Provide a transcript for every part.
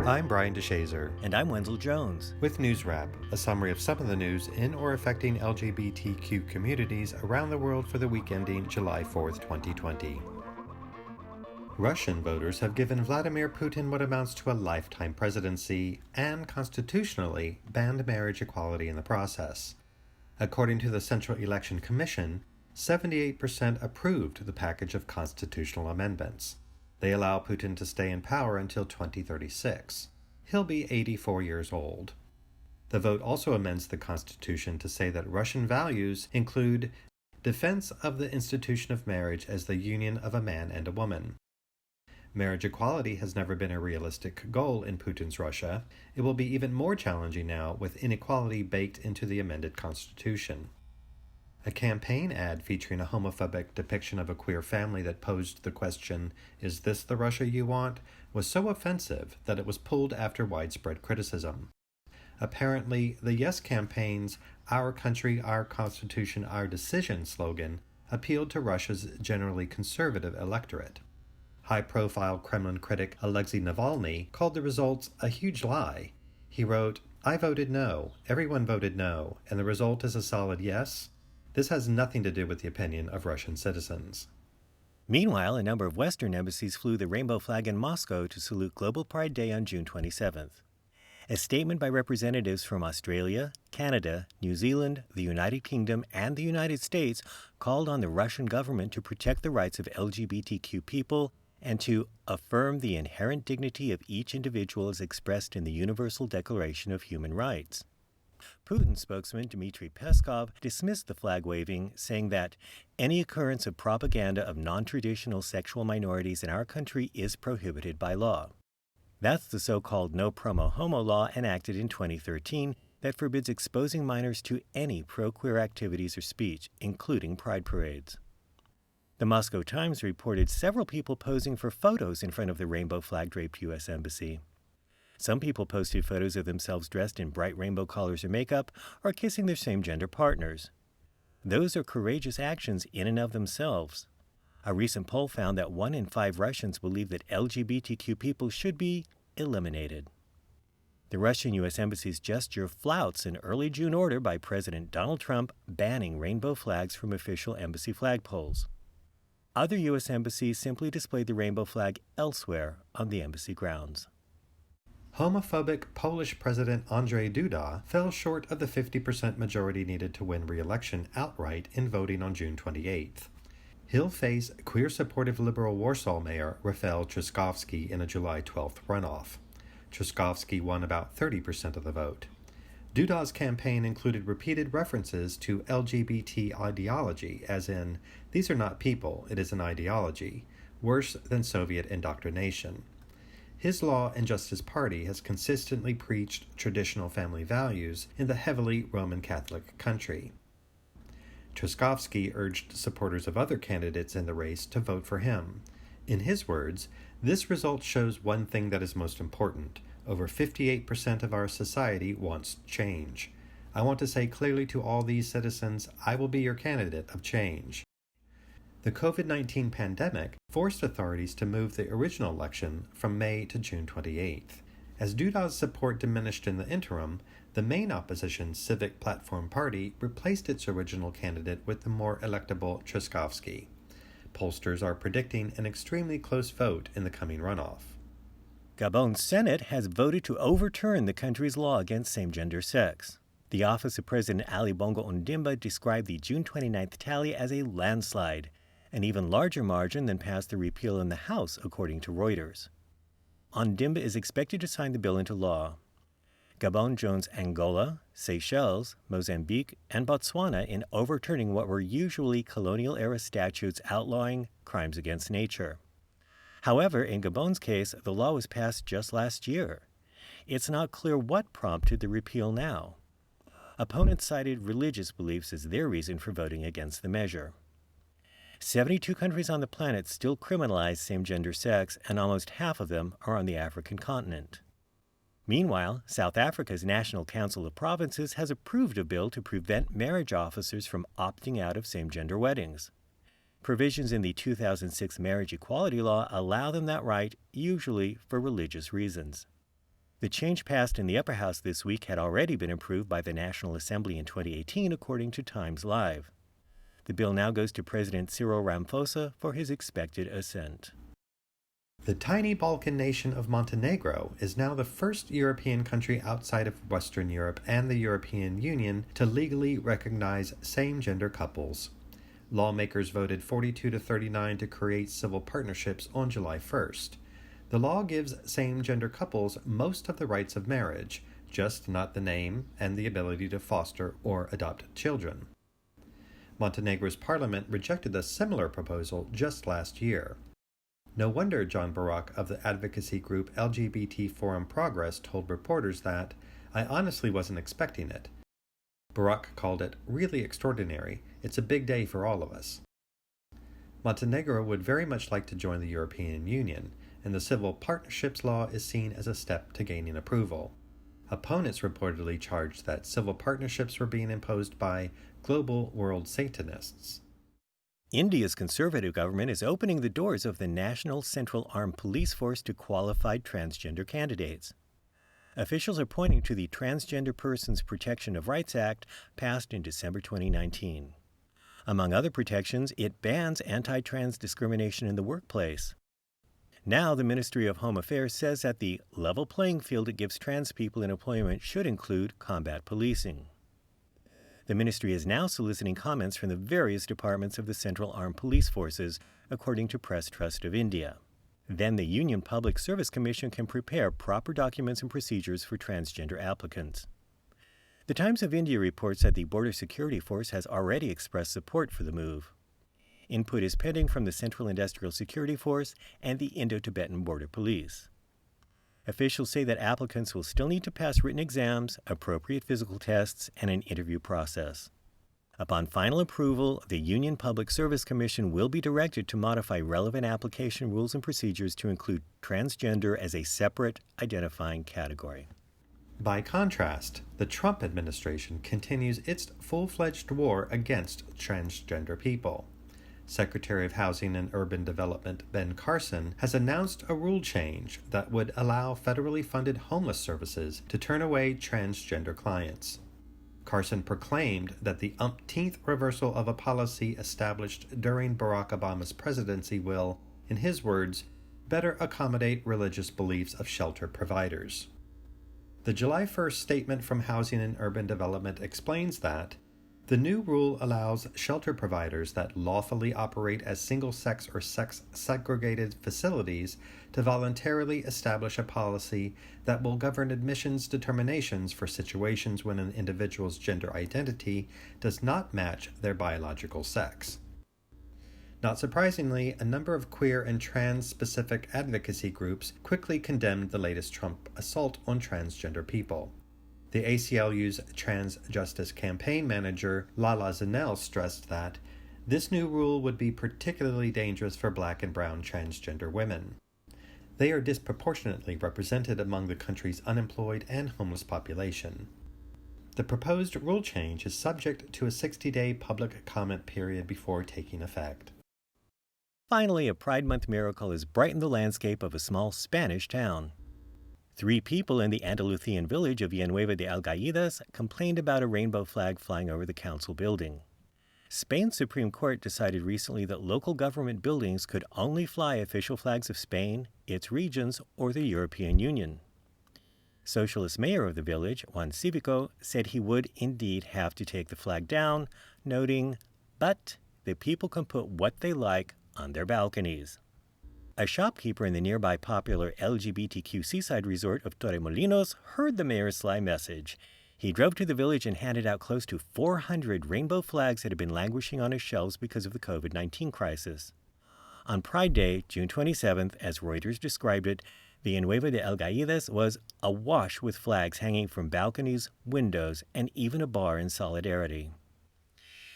I'm Brian DeShazer. And I'm Wenzel Jones. With NewsWrap, a summary of some of the news in or affecting LGBTQ communities around the world for the week ending July 4th, 2020. Russian voters have given Vladimir Putin what amounts to a lifetime presidency and constitutionally banned marriage equality in the process. According to the Central Election Commission, 78% approved the package of constitutional amendments. They allow Putin to stay in power until 2036. He'll be 84 years old. The vote also amends the Constitution to say that Russian values include defense of the institution of marriage as the union of a man and a woman. Marriage equality has never been a realistic goal in Putin's Russia. It will be even more challenging now with inequality baked into the amended Constitution. A campaign ad featuring a homophobic depiction of a queer family that posed the question, "Is this the Russia you want?" was so offensive that it was pulled after widespread criticism. Apparently, the Yes campaign's "Our Country, Our Constitution, Our Decision" slogan appealed to Russia's generally conservative electorate. High-profile Kremlin critic Alexei Navalny called the results a huge lie. He wrote, "I voted no, everyone voted no, and the result is a solid yes. This has nothing to do with the opinion of Russian citizens." Meanwhile, a number of Western embassies flew the rainbow flag in Moscow to salute Global Pride Day on June 27th. A statement by representatives from Australia, Canada, New Zealand, the United Kingdom, and the United States called on the Russian government to protect the rights of LGBTQ people and to affirm the inherent dignity of each individual as expressed in the Universal Declaration of Human Rights. Putin spokesman Dmitry Peskov dismissed the flag waving, saying that any occurrence of propaganda of non-traditional sexual minorities in our country is prohibited by law. That's the so-called No Promo Homo law enacted in 2013 that forbids exposing minors to any pro-queer activities or speech, including pride parades. The Moscow Times reported several people posing for photos in front of the rainbow flag-draped U.S. Embassy. Some people posted photos of themselves dressed in bright rainbow colors or makeup or kissing their same-gender partners. Those are courageous actions in and of themselves. A recent poll found that 1 in 5 Russians believe that LGBTQ people should be eliminated. The Russian U.S. Embassy's gesture flouts an early June order by President Donald Trump banning rainbow flags from official embassy flagpoles. Other U.S. embassies simply displayed the rainbow flag elsewhere on the embassy grounds. Homophobic Polish President Andrzej Duda fell short of the 50% majority needed to win re-election outright in voting on June 28th. He'll face queer-supportive liberal Warsaw Mayor Rafał Trzaskowski in a July 12th runoff. Trzaskowski won about 30% of the vote. Duda's campaign included repeated references to LGBT ideology, as in, "These are not people, it is an ideology," worse than Soviet indoctrination. His Law and Justice Party has consistently preached traditional family values in the heavily Roman Catholic country. Trzaskowski urged supporters of other candidates in the race to vote for him. In his words, "This result shows one thing that is most important. Over 58% of our society wants change. I want to say clearly to all these citizens, I will be your candidate of change." The COVID-19 pandemic forced authorities to move the original election from May to June 28th. As Duda's support diminished in the interim, the main opposition Civic Platform Party replaced its original candidate with the more electable Trzaskowski. Pollsters are predicting an extremely close vote in the coming runoff. Gabon Senate has voted to overturn the country's law against same-gender sex. The office of President Ali Bongo Ondimba described the June 29th tally as a landslide, an even larger margin than passed the repeal in the House, according to Reuters. Ondimba is expected to sign the bill into law. Gabon joins Angola, Seychelles, Mozambique, and Botswana in overturning what were usually colonial-era statutes outlawing crimes against nature. However, in Gabon's case, the law was passed just last year. It's not clear what prompted the repeal now. Opponents cited religious beliefs as their reason for voting against the measure. 72 countries on the planet still criminalize same-gender sex, and almost half of them are on the African continent. Meanwhile, South Africa's National Council of Provinces has approved a bill to prevent marriage officers from opting out of same-gender weddings. Provisions in the 2006 marriage equality law allow them that right, usually for religious reasons. The change passed in the upper house this week had already been approved by the National Assembly in 2018, according to Times Live. The bill now goes to President Cyril Ramaphosa for his expected assent. The tiny Balkan nation of Montenegro is now the first European country outside of Western Europe and the European Union to legally recognize same-gender couples. Lawmakers voted 42 to 39 to create civil partnerships on July 1st. The law gives same-gender couples most of the rights of marriage, just not the name and the ability to foster or adopt children. Montenegro's parliament rejected a similar proposal just last year. No wonder John Barak of the advocacy group LGBT Forum Progress told reporters that, "I honestly wasn't expecting it." Barak called it really extraordinary. It's a big day for all of us. Montenegro would very much like to join the European Union, and the civil partnerships law is seen as a step to gaining approval. Opponents reportedly charged that civil partnerships were being imposed by global world Satanists. India's conservative government is opening the doors of the National Central Armed Police Force to qualified transgender candidates. Officials are pointing to the Transgender Persons Protection of Rights Act passed in December 2019. Among other protections, it bans anti-trans discrimination in the workplace. Now, the Ministry of Home Affairs says that the level playing field it gives trans people in employment should include combat policing. The ministry is now soliciting comments from the various departments of the Central Armed Police Forces, according to Press Trust of India. Then the Union Public Service Commission can prepare proper documents and procedures for transgender applicants. The Times of India reports that the Border Security Force has already expressed support for the move. Input is pending from the Central Industrial Security Force and the Indo-Tibetan Border Police. Officials say that applicants will still need to pass written exams, appropriate physical tests, and an interview process. Upon final approval, the Union Public Service Commission will be directed to modify relevant application rules and procedures to include transgender as a separate identifying category. By contrast, the Trump administration continues its full-fledged war against transgender people. Secretary of Housing and Urban Development Ben Carson has announced a rule change that would allow federally funded homeless services to turn away transgender clients. Carson proclaimed that the umpteenth reversal of a policy established during Barack Obama's presidency will, in his words, better accommodate religious beliefs of shelter providers. The July 1st statement from Housing and Urban Development explains that the new rule allows shelter providers that lawfully operate as single-sex or sex-segregated facilities to voluntarily establish a policy that will govern admissions determinations for situations when an individual's gender identity does not match their biological sex. Not surprisingly, a number of queer and trans-specific advocacy groups quickly condemned the latest Trump assault on transgender people. The ACLU's Trans Justice Campaign Manager, Lala Zanel, stressed that this new rule would be particularly dangerous for Black and brown transgender women. They are disproportionately represented among the country's unemployed and homeless population. The proposed rule change is subject to a 60-day public comment period before taking effect. Finally, a Pride Month miracle has brightened the landscape of a small Spanish town. 3 people in the Andalusian village of Villanueva de Algaidas complained about a rainbow flag flying over the council building. Spain's Supreme Court decided recently that local government buildings could only fly official flags of Spain, its regions, or the European Union. Socialist mayor of the village, Juan Civico, said he would indeed have to take the flag down, noting, "But the people can put what they like on their balconies." A shopkeeper in the nearby popular LGBTQ seaside resort of Torremolinos heard the mayor's sly message. He drove to the village and handed out close to 400 rainbow flags that had been languishing on his shelves because of the COVID-19 crisis. On Pride Day, June 27th, as Reuters described it, Villanueva de Algaidas was awash with flags hanging from balconies, windows, and even a bar in solidarity.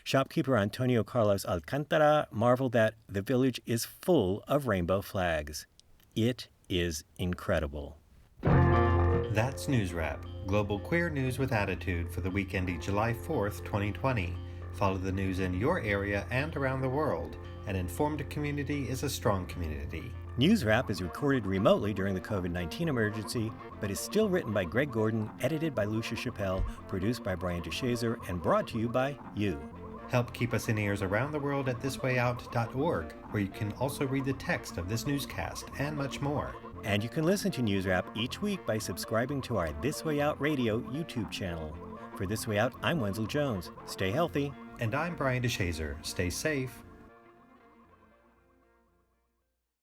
Shopkeeper Antonio Carlos Alcantara marveled that the village is full of rainbow flags. It is incredible. That's NewsWrap, global queer news with attitude for the week ending July 4th, 2020. Follow the news in your area and around the world An informed community is a strong community. NewsWrap is recorded remotely during the COVID-19 emergency, but is still written by Greg Gordon, edited by Lucia Chappelle, produced by Brian DeShazer, and brought to you by you. Help keep us in ears around the world at thiswayout.org, where you can also read the text of this newscast and much more. And you can listen to NewsWrap each week by subscribing to our This Way Out Radio YouTube channel. For This Way Out, I'm Wenzel Jones. Stay healthy. And I'm Brian DeShazer. Stay safe.